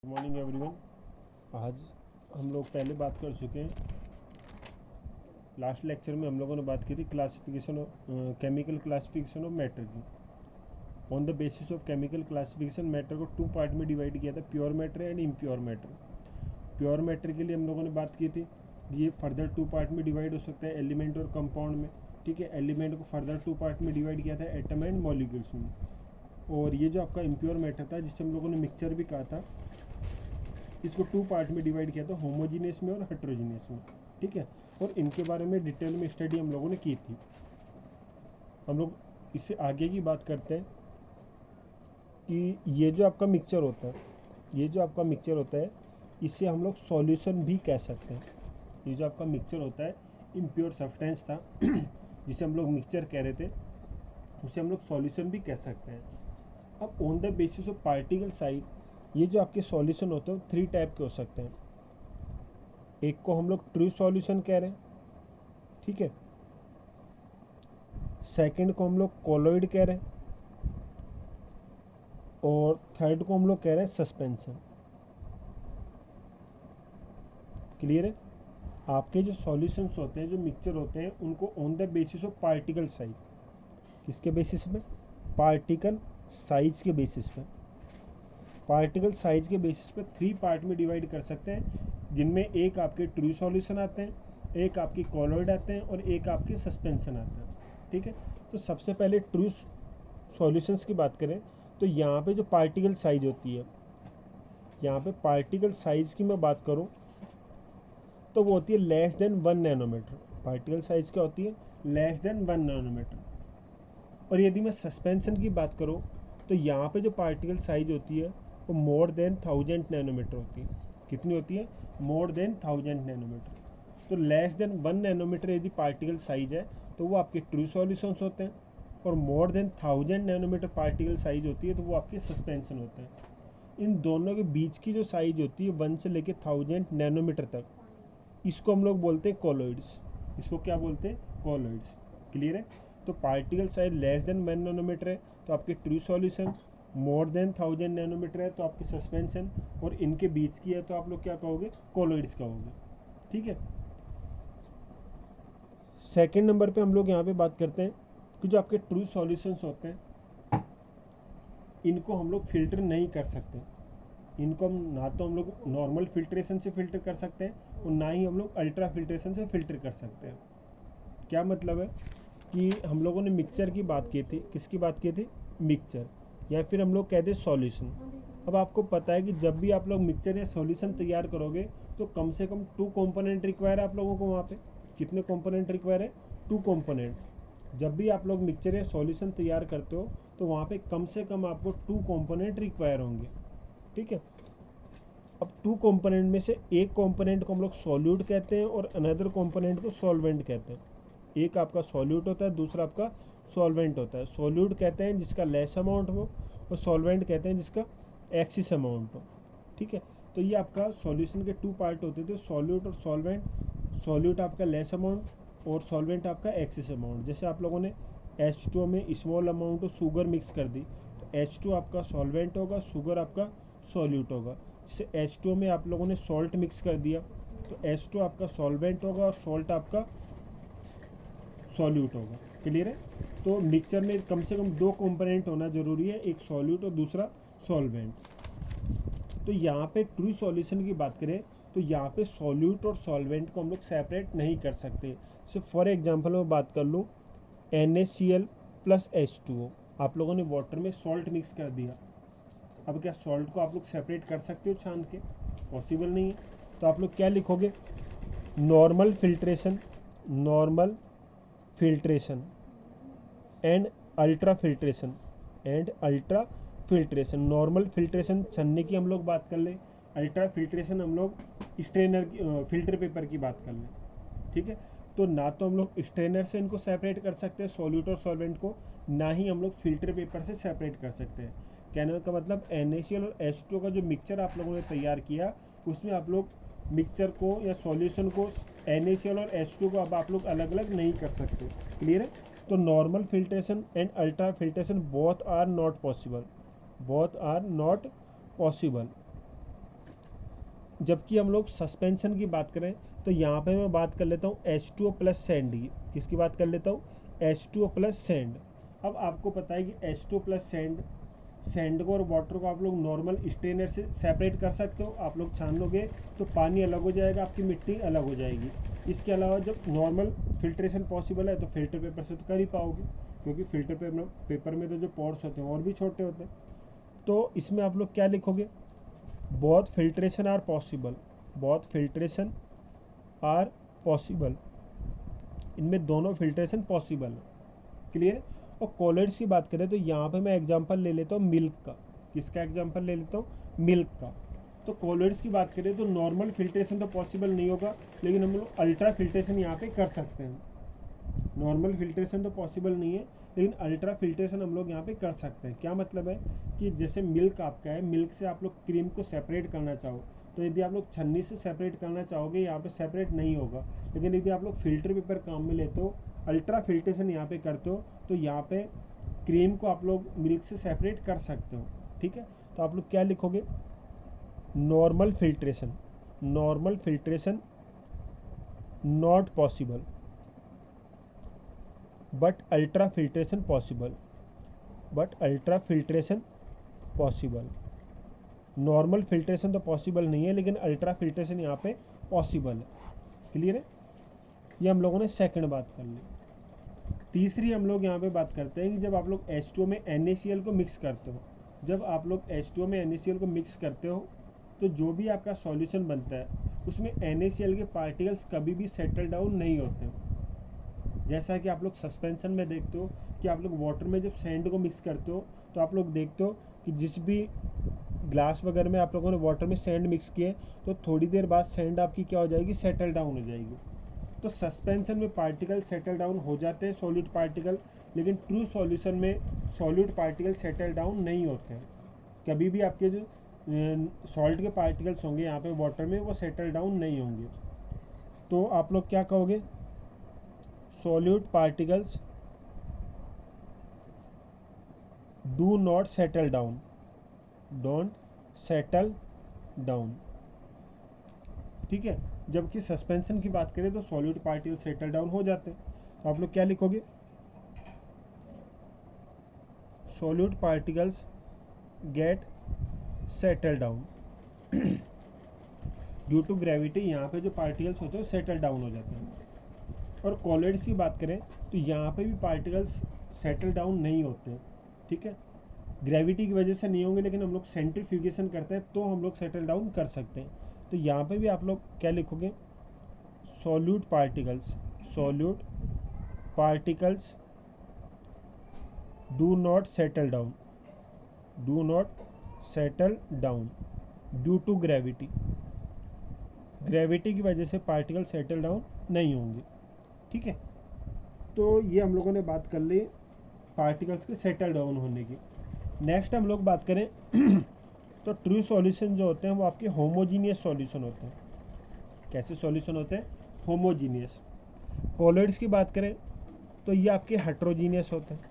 Good morning everyone. आज हम लोग पहले बात कर चुके हैं। लास्ट लेक्चर में हम लोगों ने बात की थी classification chemical classification of matter की। On the basis of chemical classification matter को टू पार्ट में डिवाइड किया था, pure matter and impure matter. Pure matter के लिए हम लोगों ने बात की थी ये फर्दर टू पार्ट में डिवाइड हो सकता है, एलिमेंट और कंपाउंड में। ठीक है, एलिमेंट को फर्दर टू पार्ट में डिवाइड किया था, एटम एंड मॉलिक्यूल्स में। और ये जो आपका इम्प्योर मैटर था जिससे हम लोगों ने मिक्सचर भी कहा था, इसको टू पार्ट में डिवाइड किया था, होमोजीनियस में और हेट्रोजीनियस में। ठीक है, और इनके बारे में डिटेल में स्टडी हम लोगों ने की थी। हम लोग इससे आगे की बात करते हैं कि ये जो आपका मिक्सचर होता है, ये जो आपका मिक्सचर होता है इसे हम लोग सॉल्यूशन भी कह सकते हैं। ये जो आपका मिक्सचर होता है इम्प्योर सब्सटेंस था जिसे हम लोग मिक्सचर कह रहे थे, उसे हम लोग सॉल्यूशन भी कह सकते हैं। अब on the basis of particle size ये जो आपके सॉल्यूशन होते हैं थ्री टाइप के हो सकते हैं। एक को हम लोग ट्रू सॉल्यूशन कह रहे हैं, ठीक है। सेकंड को हम लोग कोलॉइड कह रहे हैं और थर्ड को हम लोग कह रहे हैं सस्पेंशन। क्लियर है? आपके जो सॉल्यूशंस होते हैं, जो मिक्सचर होते हैं, उनको on the basis of particle size, किसके बेसिस पे? पार्टिकल साइज के बेसिस पे। पार्टिकल साइज के बेसिस पे थ्री पार्ट में डिवाइड कर सकते हैं, जिनमें एक आपके ट्रू सॉल्यूशन आते हैं, एक आपके कोलॉइड आते हैं और एक आपके सस्पेंशन आते हैं। ठीक है, तो सबसे पहले ट्रू सॉल्यूशंस की बात करें तो यहाँ पे जो पार्टिकल साइज होती है, यहाँ पे पार्टिकल साइज की मैं बात करूँ तो वो होती है less than 1 nanometre. Particle size क्या होती है? Less than 1 nanometre. और यदि मैं सस्पेंशन की बात करूँ तो यहाँ पे जो पार्टिकल साइज होती है वो मोर देन 1000 नैनोमीटर होती है। कितनी होती है? More than 1000 nanometre. तो लेस देन 1 नैनोमीटर यदि पार्टिकल साइज है तो वो आपके ट्रू सॉल्यूशंस होते हैं, और more than 1000 nanometre particle size होती है तो वो आपके सस्पेंशन होते हैं। इन दोनों के बीच की जो साइज होती है 1 से लेकर 1000 नैनोमीटर तक, इसको हम लोग बोलते हैं कोलॉइड्स। इसको क्या बोलते हैं? कोलॉइड्स। क्लियर है? तो particle size less than 1 nanometre है तो आपके true solution, more than 1000 nanometre है तो आपके सस्पेंशन, और इनके बीच की है तो आप लोग क्या कहोगे? कोलॉइड्स कहोगे। ठीक है। सेकंड नंबर पे हम लोग यहाँ पे बात करते हैं कि जो आपके ट्रू सॉल्यूशंस होते हैं इनको हम लोग फिल्टर नहीं कर सकते। इनको हम ना तो हम लोग नॉर्मल फिल्ट्रेशन से फिल्टर कर सकते हैं और ना ही हम लोग अल्ट्रा फिल्ट्रेशन से फिल्टर कर सकते हैं। क्या मतलब है कि हम लोगों ने मिक्सचर की बात की थी, किसकी बात की थी? मिक्सचर, या फिर हम लोग कहते हैं सॉल्यूशन। अब आपको पता है कि जब भी आप लोग मिक्सचर या सॉल्यूशन तैयार करोगे तो कम से कम 2 कंपोनेंट रिक्वायर है आप लोगों को। वहाँ पे कितने कंपोनेंट रिक्वायर है? 2 कंपोनेंट। जब भी आप लोग मिक्सचर या सॉल्यूशन तैयार करते हो तो वहाँ पे कम से कम आपको 2 कंपोनेंट रिक्वायर होंगे। ठीक है। अब 2 कंपोनेंट में से एक कंपोनेंट को हम लोग सॉल्यूट कहते हैं और अनदर कंपोनेंट को सॉल्वेंट कहते हैं। एक आपका सॉल्यूट होता है, दूसरा आपका सॉल्वेंट होता है। सॉल्यूट कहते हैं जिसका लेस अमाउंट हो और सॉल्वेंट कहते हैं जिसका एक्सिस अमाउंट हो। ठीक है, तो ये आपका सॉल्यूशन के 2 पार्ट होते थे, सॉल्यूट और सॉल्वेंट। सॉल्यूट आपका लेस अमाउंट और सॉल्वेंट आपका एक्सिस अमाउंट। जैसे आप लोगों ने H2O में small amount of sugar mix कर दी तो H2 आपका सॉल्वेंट होगा, शुगर आपका सॉल्यूट होगा। जैसे H2O में आप लोगों ने सॉल्ट मिक्स कर दिया तो H2 आपका सॉल्वेंट होगा और सॉल्ट आपका सॉल्यूट होगा। क्लियर है? तो मिक्सचर में कम से कम 2 कंपोनेंट होना जरूरी है, एक सॉल्यूट और दूसरा सॉल्वेंट। तो यहाँ पे ट्रू सॉल्यूशन की बात करें तो यहाँ पे सॉल्यूट और सॉल्वेंट को हम लोग सेपरेट नहीं कर सकते। सिर्फ फॉर एग्जांपल मैं बात कर लूँ, NaCl प्लस H2O, आप लोगों ने वाटर में सॉल्ट मिक्स कर दिया। अब क्या सॉल्ट को आप लोग सेपरेट कर सकते हो छान के? पॉसिबल नहीं है। तो आप लोग क्या लिखोगे? Normal filtration, normal filtration and ultra filtration, and ultra filtration. Normal filtration छन्ने की हम लोग बात कर लें, अल्ट्रा फिल्ट्रेशन हम लोग स्ट्रेनर फिल्टर पेपर की बात कर लें। ठीक है, तो ना तो हम लोग स्ट्रेनर से इनको सेपरेट कर सकते हैं सॉल्यूट और सॉल्वेंट को, ना ही हम लोग फिल्टर पेपर से सेपरेट कर सकते हैं। कहने का मतलब NaCl और H2O का जो मिक्सचर आप लोगों ने तैयार किया उसमें आप लोग मिक्सचर को या सॉल्यूशन को, NaCl और H2O को अब आप लोग अलग अलग नहीं कर सकते। क्लियर है? तो normal filtration and ultra filtration both are not possible, both are not possible. जबकि हम लोग सस्पेंशन की बात करें तो यहाँ पे मैं बात कर लेता हूँ H2O प्लस सैंड की। किसकी बात कर लेता हूँ? H2O plus sand. अब आपको पता है कि H2O प्लस सैंड को और वाटर को आप लोग नॉर्मल स्ट्रेनर से सेपरेट कर सकते हो। आप लोग छान लोगे तो पानी अलग हो जाएगा, आपकी मिट्टी अलग हो जाएगी। इसके अलावा जब नॉर्मल फिल्ट्रेशन पॉसिबल है तो फिल्टर पेपर से तो कर ही पाओगे, क्योंकि फिल्टर पेपर में तो जो पोर्स होते हैं और भी छोटे होते हैं। तो इसमें आप लोग क्या लिखोगे? Both filtration are possible, both filtration are possible, इनमें दोनों फिल्ट्रेशन पॉसिबल है। क्लियर है? और कॉलिड्स की बात करें तो यहाँ पे मैं एग्जांपल ले लेता हूँ मिल्क का। किसका एग्जांपल ले लेता हूँ? मिल्क का। तो कॉलिड्स की बात करें तो नॉर्मल फिल्ट्रेशन तो पॉसिबल नहीं होगा, लेकिन हम लोग अल्ट्रा फिल्ट्रेशन यहाँ पे कर सकते हैं। नॉर्मल फिल्ट्रेशन तो पॉसिबल नहीं है, लेकिन अल्ट्रा फिल्ट्रेशन हम लोग यहाँ पे कर सकते हैं। क्या मतलब है कि जैसे मिल्क आपका है, मिल्क से आप लोग क्रीम को सेपरेट करना चाहो तो यदि आप लोग छन्नी से सेपरेट करना चाहोगे यहाँ पे सेपरेट नहीं होगा, लेकिन यदि आप लोग फिल्टर पेपर काम में लेते हो, अल्ट्रा फिल्ट्रेशन यहाँ पे करते हो, तो यहाँ पे क्रीम को आप लोग मिल्क से सेपरेट कर सकते हो। ठीक है? तो आप लोग क्या लिखोगे? Normal filtration, normal filtration not possible but ultra filtration possible, but ultra filtration possible. Normal filtration तो पॉसिबल नहीं है, लेकिन अल्ट्रा फिल्ट्रेशन यहाँ पे पॉसिबल है। क्लियर है? ये हम लोगों ने सेकंड बात कर ली। तीसरी हम लोग यहाँ पे बात करते हैं कि जब आप लोग H2O में NaCl को मिक्स करते हो, जब आप लोग H2O में NaCl को मिक्स करते हो तो जो भी आपका सॉल्यूशन बनता है उसमें NaCl के पार्टिकल्स कभी भी सेटल डाउन नहीं होते हैं। जैसा कि आप लोग सस्पेंशन में देखते हो कि आप लोग वाटर में जब सैंड को मिक्स करते हो तो आप लोग देखते हो कि जिस भी ग्लास वगैरह में आप लोगों ने वाटर में सैंड मिक्स किए तो थोड़ी देर बाद सैंड आपकी क्या हो जाएगी? सेटल डाउन हो जाएगी। तो सस्पेंशन में पार्टिकल सेटल डाउन हो जाते हैं, सॉलिड पार्टिकल, लेकिन ट्रू सॉल्यूशन में सॉलिड पार्टिकल सेटल डाउन नहीं होते हैं। कभी भी आपके जो सॉल्ट के पार्टिकल्स होंगे यहाँ पे वाटर में वो सेटल डाउन नहीं होंगे। तो आप लोग क्या कहोगे? Solid particles do not settle down, don't settle down. ठीक है? जबकि सस्पेंशन की बात करें तो सॉलिड पार्टिकल सेटल डाउन हो जाते हैं। तो आप लोग क्या लिखोगे? Solid particles get settle down due to gravity. यहाँ पे जो पार्टिकल्स होते हैं सेटल डाउन हो जाते हैं। और कॉलिड्स की बात करें तो यहाँ पे भी पार्टिकल्स सेटल डाउन नहीं होते। ठीक है? ग्रेविटी की वजह से नहीं होंगे, लेकिन हम लोग सेंट्रीफ्यूगेशन करते हैं तो हम लोग सेटल डाउन कर सकते हैं। तो यहाँ पे भी आप लोग क्या लिखोगे? Solute particles, solute particles do not settle down, do not settle down due to gravity. Gravity की वजह से पार्टिकल सेटल डाउन नहीं होंगे। ठीक है? तो ये हम लोगों ने बात कर ली पार्टिकल्स के सेटल डाउन होने की। नेक्स्ट हम लोग बात करें तो ट्रू सॉल्यूशन जो होते हैं वो आपके होमोजीनियस सॉल्यूशन होते हैं। कैसे सॉल्यूशन होते हैं? होमोजीनियस। कॉलिड्स की बात करें तो ये आपके हेट्रोजीनियस होते हैं।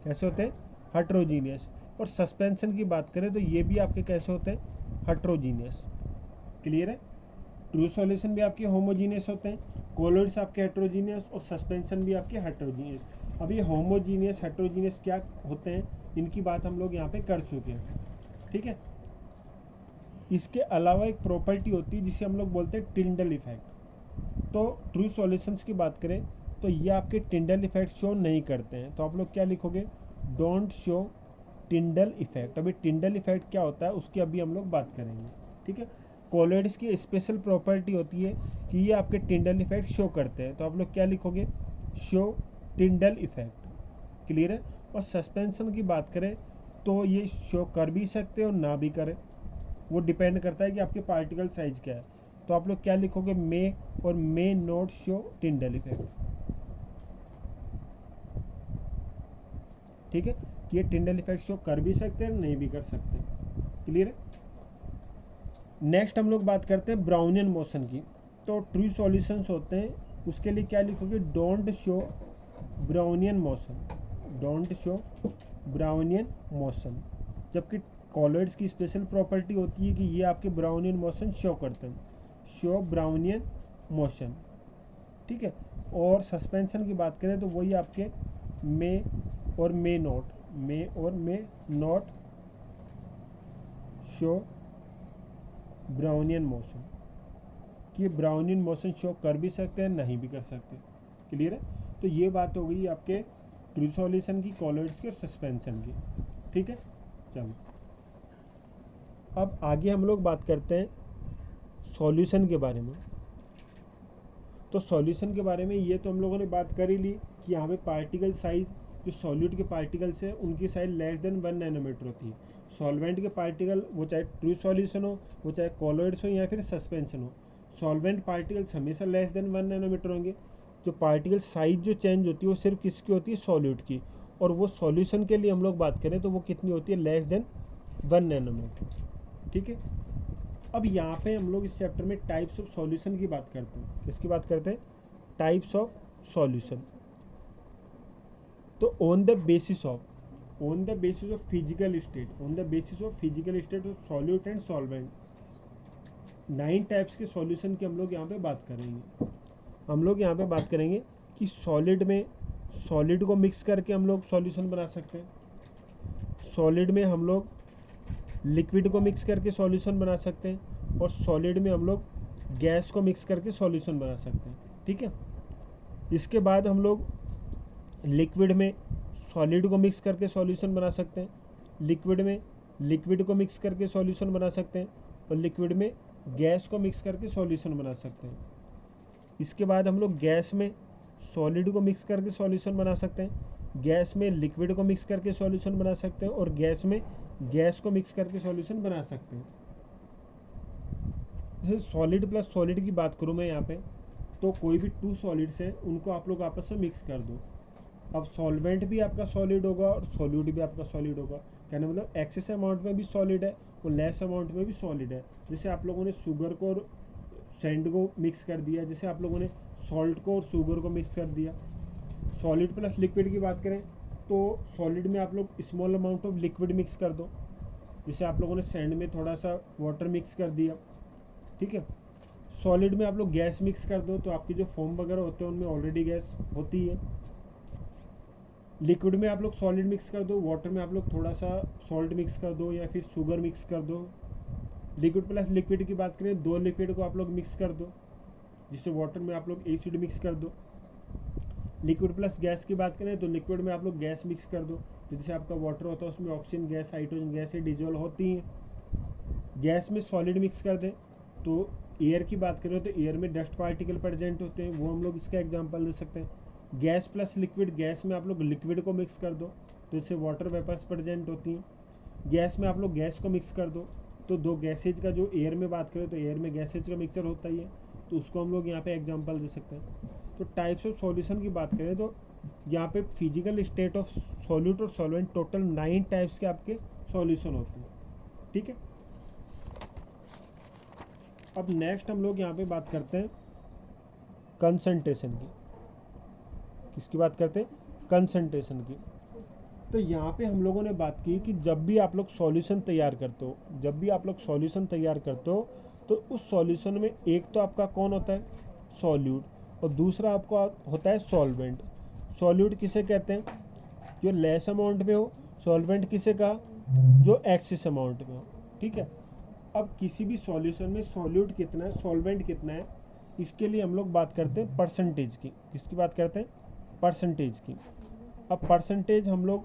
कैसे होते हैं? हेट्रोजीनियस। और सस्पेंशन की बात करें तो ये भी आपके कैसे होते हैं? हेट्रोजीनियस। क्लियर है? ट्रू सॉल्यूशन भी आपके होमोजीनियस होते हैं, कॉलिड्स आपके हेट्रोजीनियस, और सस्पेंशन भी आपके हेट्रोजीनियस। अब ये होमोजीनियस हेट्रोजीनियस क्या होते हैं इनकी बात हम लोग यहाँ पे कर चुके हैं। ठीक है? इसके अलावा एक प्रॉपर्टी होती है जिसे हम लोग बोलते हैं टिंडल इफेक्ट। तो ट्रू सॉल्यूशंस की बात करें तो ये आपके टिंडल इफेक्ट शो नहीं करते हैं। तो आप लोग क्या लिखोगे? Don't show Tyndall effect. अभी टिंडल इफेक्ट क्या होता है उसकी अभी हम लोग बात करेंगे। ठीक है? कॉलिड्स की स्पेशल प्रॉपर्टी होती है कि ये आपके टिंडल इफेक्ट शो करते हैं। तो आप लोग क्या लिखोगे? Show Tyndall effect. क्लियर है? और सस्पेंशन की बात करें तो ये शो कर भी सकते हैं और ना भी करें, वो डिपेंड करता है कि आपके पार्टिकल साइज क्या है। तो आप लोग क्या लिखोगे? मे और may not show Tyndall effect. ठीक है? ये टिंडल इफेक्ट शो कर भी सकते हैं, नहीं भी कर सकते। क्लियर है? नेक्स्ट हम लोग बात करते हैं ब्राउनियन मोशन की। तो ट्रू सॉल्यूशंस होते हैं उसके लिए क्या लिखोगे? Don't show Brownian motion, don't show Brownian motion. जबकि कॉलॉइड्स की स्पेशल प्रॉपर्टी होती है कि ये आपके ब्राउनियन मोशन शो करते हैं, शो ब्राउनियन मोशन, ठीक है। और सस्पेंशन की बात करें तो वही आपके मे और may not show Brownian motion, कि ब्राउनियन मोशन शो कर भी सकते हैं, नहीं भी कर सकते। क्लियर है? तो ये बात हो गई आपके ट्रू सॉल्यूशन की, कॉलॉइड्स की और सस्पेंशन की, ठीक है। चलो अब आगे हम लोग बात करते हैं सॉल्यूशन के बारे में। तो सॉल्यूशन के बारे में ये तो हम लोगों ने बात कर ही ली कि यहाँ पे पार्टिकल साइज, जो सॉल्यूट के पार्टिकल्स हैं उनकी साइज लेस देन 1 नैनोमीटर होती है। सॉल्वेंट के पार्टिकल, वो चाहे ट्रू सॉल्यूशन हो, वो चाहे कॉलॉइड्स हो या फिर सस्पेंशन हो, सॉल्वेंट पार्टिकल्स हमेशा लेस देन 1 नैनोमीटर होंगे। जो पार्टिकल साइज जो चेंज होती है वो सिर्फ किसकी होती है? सॉल्यूट की। और वो सॉल्यूशन के लिए हम लोग बात करें तो वो कितनी होती है? लेस देन 1 नैनोमीटर, ठीक है। अब यहाँ पे हम लोग इस चैप्टर में टाइप्स ऑफ सॉल्यूशन की बात करते हैं। किसकी बात करते हैं? Types of solution. तो on the basis of physical state of solute and solvent, 9 types के सॉल्यूशन की हम लोग यहाँ पे बात करेंगे। हम लोग यहाँ पे बात करेंगे कि सॉलिड में सॉलिड को मिक्स करके हम लोग सॉल्यूशन बना सकते हैं, सॉलिड में हम लोग लिक्विड को मिक्स करके सॉल्यूशन बना सकते हैं, और सॉलिड में हम लोग गैस को मिक्स करके सॉल्यूशन बना सकते हैं, ठीक है। इसके बाद हम लोग लिक्विड में सॉलिड को मिक्स करके सॉल्यूशन बना सकते हैं, लिक्विड में लिक्विड को मिक्स करके सॉल्यूशन बना सकते हैं, और लिक्विड में गैस को मिक्स करके सॉल्यूशन बना सकते हैं। इसके बाद हम लोग गैस में सॉलिड को मिक्स करके सॉल्यूशन बना सकते हैं, गैस में लिक्विड को मिक्स करके सॉल्यूशन बना सकते हैं, और गैस में गैस को मिक्स करके सॉल्यूशन बना सकते हैं। जैसे सॉलिड प्लस सॉलिड की बात करूँ मैं यहाँ पे, तो कोई भी 2 सॉलिड्स हैं उनको आप लोग आपस में मिक्स कर दो। अब सॉल्वेंट भी आपका सॉलिड होगा और सॉल्यूट भी आपका सॉलिड होगा। कहने मतलब एक्सेस अमाउंट में भी सॉलिड है और लेस अमाउंट में भी सॉलिड है। जैसे आप लोगों ने शुगर को और सैंड को मिक्स कर दिया, जैसे आप लोगों ने सॉल्ट को और शुगर को मिक्स कर दिया। सॉलिड प्लस लिक्विड की बात करें तो सॉलिड में आप लोग small amount of liquid mix कर दो, जैसे आप लोगों ने सैंड में थोड़ा सा वाटर मिक्स कर दिया, ठीक है। सॉलिड में आप लोग गैस मिक्स कर दो तो आपकी जो फोम वगैरह होते हैं उनमें ऑलरेडी गैस होती है। लिक्विड में आप लोग सॉलिड मिक्स कर दो, वाटर में आप लोग थोड़ा सा सॉल्ट मिक्स कर दो या फिर शुगर मिक्स कर दो। लिक्विड प्लस लिक्विड की बात करें, 2 लिक्विड को आप लोग मिक्स कर दो, जिससे वाटर में आप लोग एसिड मिक्स कर दो। लिक्विड प्लस गैस की बात करें तो लिक्विड में आप लोग गैस मिक्स कर दो, जैसे आपका वाटर होता है उसमें oxygen gas, hydrogen gas dissolve होती हैं। गैस में सॉलिड मिक्स कर दें तो एयर की बात करें तो एयर में डस्ट पार्टिकल प्रेजेंट होते हैं, वो हम लोग इसका एग्जांपल दे सकते हैं। गैस प्लस लिक्विड, गैस में आप लोग लिक्विड को मिक्स कर दो तो इससे वाटर वेपर्स प्रेजेंट होती हैं। गैस में आप लोग गैस को मिक्स कर दो तो 2 गैसेज का, जो एयर में बात करें तो एयर में गैसेज का मिक्सचर होता ही है, तो उसको हम लोग यहाँ पे एग्जांपल दे सकते हैं। तो टाइप्स ऑफ सॉल्यूशन की बात करें तो यहाँ पे फिजिकल स्टेट ऑफ सॉल्यूट और सॉल्वेंट टोटल 9 टाइप्स के आपके सॉल्यूशन होते हैं, ठीक है। अब नेक्स्ट हम लोग यहाँ पे बात करते हैं कंसंट्रेशन की। किसकी बात करते हैं? कंसंट्रेशन की। तो यहाँ पे हम लोगों ने बात की कि जब भी आप लोग सॉल्यूशन तैयार करते हो, तो उस सॉल्यूशन में एक तो आपका कौन होता है? सॉल्यूट, और दूसरा आपका होता है सॉल्वेंट। सॉल्यूट किसे कहते हैं? जो लेस अमाउंट में हो। सॉल्वेंट किसे कहा? जो एक्सेस अमाउंट में हो, ठीक है। अब किसी भी सॉल्यूशन में सॉल्यूट कितना है, सॉल्वेंट कितना है, इसके लिए हम लोग बात करते हैं परसेंटेज की। किसकी बात करते हैं? परसेंटेज की। अब परसेंटेज हम लोग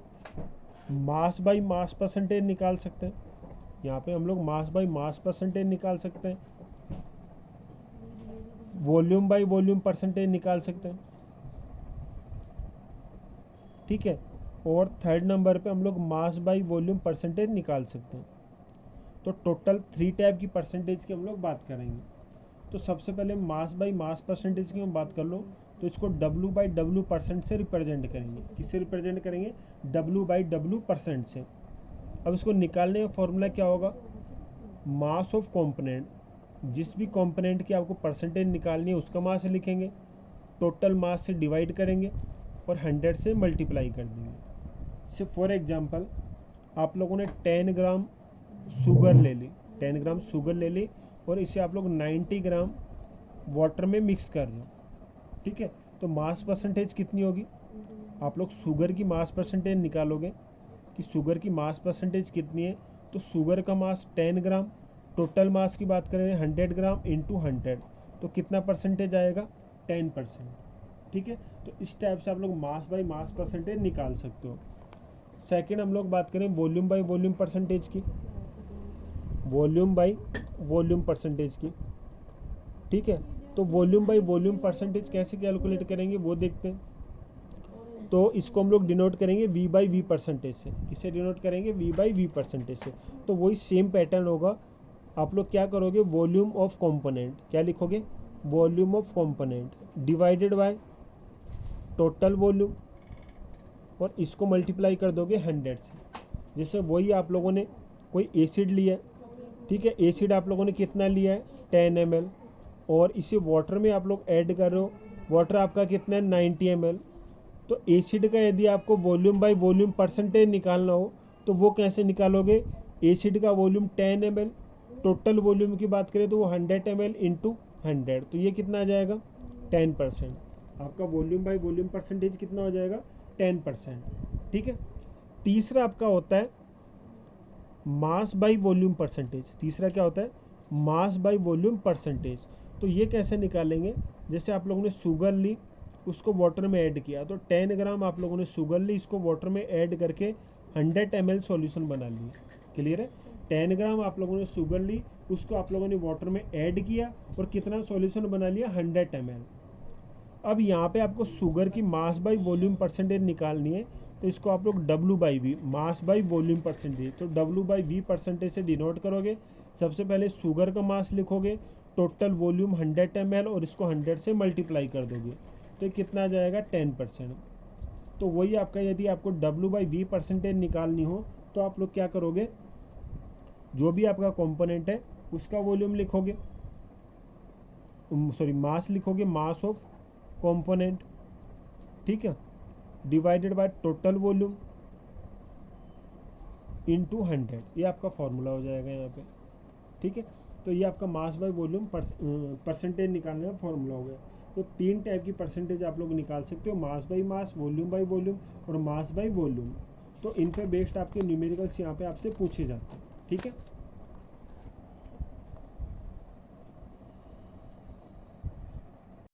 मास बाई मास परसेंटेज निकाल सकते हैं। यहाँ पे हम लोग मास बाई मास परसेंटेज निकाल सकते हैं, वॉल्यूम बाई वॉल्यूम परसेंटेज निकाल सकते हैं, ठीक है। और थर्ड नंबर पे हम लोग मास बाई वॉल्यूम परसेंटेज निकाल सकते हैं। तो टोटल 3 टाइप की परसेंटेज की हम लोग बात करेंगे। तो सबसे पहले मास बाई मास परसेंटेज की हम बात कर लो तो इसको W बाई W परसेंट से रिप्रेजेंट करेंगे। किससे रिप्रेजेंट करेंगे? W बाई W परसेंट से। अब इसको निकालने का फॉर्मूला क्या होगा? मास ऑफ कंपोनेंट, जिस भी कंपोनेंट की आपको परसेंटेज निकालनी है उसका मास लिखेंगे, टोटल मास से डिवाइड करेंगे और 100 से मल्टीप्लाई कर देंगे। जैसे फॉर एग्जांपल आप लोगों ने 10 ग्राम शुगर ले ली, 10 ग्राम शुगर ले ली और इसे आप लोग 90 ग्राम वाटर में मिक्स कर रहे हो, ठीक है। तो मास परसेंटेज कितनी होगी, आप लोग शुगर की मास परसेंटेज निकालोगे कि शुगर की मास परसेंटेज कितनी है। तो शुगर का मास 10 ग्राम, टोटल मास की बात करें 100 ग्राम इंटू 100, तो कितना परसेंटेज आएगा, 10%, ठीक है। तो इस टाइप से आप लोग मास बाई मास परसेंटेज निकाल सकते हो। सेकंड हम लोग बात करें वॉल्यूम बाई वॉल्यूम परसेंटेज की, वॉल्यूम बाई वॉल्यूम परसेंटेज की, ठीक है। तो वॉल्यूम बाई वॉल्यूम परसेंटेज कैसे कैलकुलेट करेंगे वो देखते हैं। तो इसको हम लोग डिनोट करेंगे v बाई वी परसेंटेज से। किससे डिनोट करेंगे, v बाई वी परसेंटेज से। तो वही सेम पैटर्न होगा, आप लोग क्या करोगे, वॉल्यूम ऑफ कंपोनेंट, क्या लिखोगे, volume of component divided by total volume, और इसको मल्टीप्लाई कर दोगे 100 से। जैसे वही आप लोगों ने कोई एसिड लिया, ठीक है, एसिड आप लोगों ने कितना लिया है, 10 ml, और इसे वाटर में आप लोग ऐड कर रहे हो, वाटर आपका कितना है, 90 ml। तो एसिड का यदि आपको वॉल्यूम बाय वॉल्यूम परसेंटेज निकालना हो तो वो कैसे निकालोगे, एसिड का वॉल्यूम 10 ml, टोटल वॉल्यूम की बात करें तो वो 100 ml इंटू 100, तो ये कितना आ जाएगा, 10%। आपका वॉल्यूम बाय वॉल्यूम परसेंटेज कितना हो जाएगा, 10%, ठीक है। तीसरा आपका होता है मास बाई वॉल्यूम परसेंटेज। तीसरा क्या होता है, मास बाई वॉल्यूम परसेंटेज। तो ये कैसे निकालेंगे, जैसे आप लोगों ने शुगर ली, उसको वाटर में ऐड किया, तो 10 ग्राम आप लोगों ने शुगर ली, इसको वाटर में ऐड करके 100 ml सॉल्यूशन बना लिए, क्लियर है। 10 ग्राम आप लोगों ने शुगर ली, उसको आप लोगों ने वाटर में ऐड किया और कितना सॉल्यूशन बना लिया, 100 ml। अब यहाँ पे आपको शुगर की मास बाई वॉल्यूम परसेंटेज निकालनी है, तो इसको आप लोग W by V, mass by volume percentage, तो W बाई वी परसेंटेज से डिनोट करोगे। सबसे पहले शुगर का मास लिखोगे, टोटल वॉल्यूम 100 ml, और इसको 100 से मल्टीप्लाई कर दोगे, तो कितना आ जाएगा, 10%। तो वही आपका, यदि आपको W बाई वी परसेंटेज निकालनी हो तो आप लोग क्या करोगे, जो भी आपका कंपोनेंट है उसका वॉल्यूम लिखोगे, सॉरी मास लिखोगे, मास ऑफ कंपोनेंट, ठीक है, divided by total volume into 100, ये आपका फॉर्मूला हो जाएगा यहाँ पे, ठीक है। तो ये आपका मास बाय वॉल्यूम परसेंटेज निकालने का फॉर्मूला हो गया। तो 3 टाइप की परसेंटेज आप लोग निकाल सकते हो, mass by mass, volume by volume और मास बाई वॉल्यूम। तो इन पे बेस्ड आपके न्यूमेरिकल्स यहाँ पे आपसे पूछे जाते हैं, ठीक है।